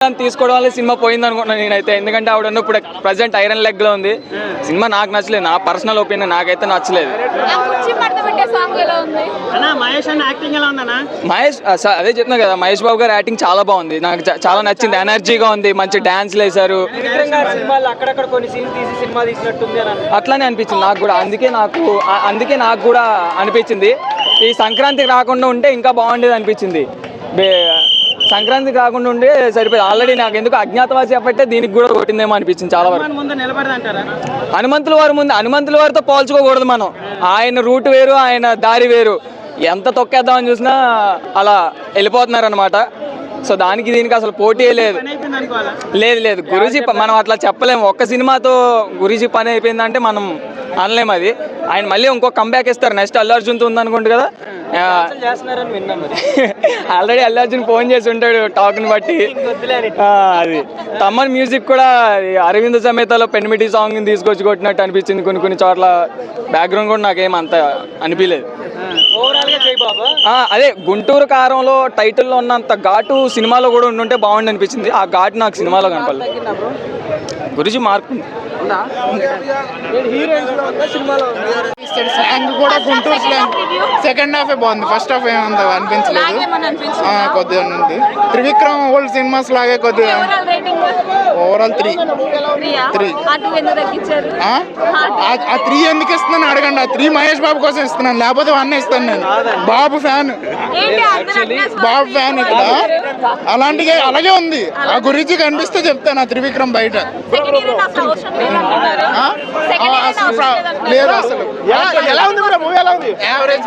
తీసుకోవడం వల్ల సినిమా పోయింది అనుకుంటున్నాను నేనైతే. ఎందుకంటే ఆవిడ ఇప్పుడు ప్రజెంట్ ఐరన్ లెగ్ లో ఉంది. సినిమా నాకు నచ్చలేదు, నా పర్సనల్ ఒపీనియన్, నాకైతే నచ్చలేదు. మహేష్ అదే చెప్తున్నా కదా, మహేష్ బాబు గారు యాక్టింగ్ చాలా బాగుంది, నాకు చాలా నచ్చింది. ఎనర్జీగా ఉంది, మంచి డాన్స్లు వేశారు, అట్లానే అనిపించింది నాకు కూడా. అందుకే నాకు కూడా అనిపించింది ఈ సంక్రాంతికి రాకుండా ఉంటే ఇంకా బాగుండేది అనిపించింది. సంక్రాంతికి రాకుండా ఉండే సరిపోయింది. ఆల్రెడీ నాకు ఎందుకు అజ్ఞాతవాసి ఎఫెక్టే దీనికి కూడా కొట్టిందేమో అనిపించింది చాలా వరకు. హనుమంతుల వారితో పోల్చుకోకూడదు మనం. ఆయన రూట్ వేరు, ఆయన దారి వేరు. ఎంత తొక్కేద్దామని చూసినా అలా వెళ్ళిపోతున్నారు అనమాట. సో దానికి దీనికి అసలు పోటీ లేదు. గురూజీ మనం అట్లా చెప్పలేము. ఒక్క సినిమాతో గురూజీ పని అయిపోయిందంటే మనం అనలేము. అది ఆయన మళ్ళీ ఇంకో కంబ్యాక్ ఇస్తారు. నెక్స్ట్ అల్లు అర్జున్తో ఉందనుకుంటు కదా. ఆల్రెడీ అల్లు అర్జున్ ఫోన్ చేసి ఉంటాడు టాక్ని బట్టి. అది తమ్మన్ మ్యూజిక్ కూడా అరవింద్ సమేతలో పెన్మిటి సాంగ్ తీసుకొచ్చి కొట్టినట్టు అనిపించింది. కొన్ని చోట్ల బ్యాక్గ్రౌండ్ కూడా నాకేం అంత అనిపించలేదు. అదే గుంటూరు కారంలో టైటిల్లో ఉన్నంత ఘాటు సినిమాలో కూడా ఉండుంటే బాగుండి అనిపించింది. ఆ ఘాటు నాకు సినిమాలో కనపడలేదు. గురించి మార్పు కూడా గుంటూరు స్లాంగ్. సెకండ్ హాఫ్ బాగుంది, ఫస్ట్ హాఫ్ ఏమంత అనిపించలేదు. కొద్దిగా ఉంది. త్రివిక్రమ్ ఓల్డ్ సినిమాస్ లాగే కొద్దిగా. ఓవరాల్ 3. ఆ 3 ఎందుకు ఇస్తున్నాను అడగండి. ఆ 3 మహేష్ బాబు కోసం ఇస్తున్నాను, లేకపోతే 1 ఇస్తాను. నేను బాబు ఫ్యాన్ ఇక్కడ. అలాగే ఉంది. ఆ గురించి కనిపిస్తే చెప్తాను. ఆ త్రివిక్రమ్ బయట లేదు అసలు. ఎలా ఉంది మూవీ? ఎలా ఉంది? యావరేజ్.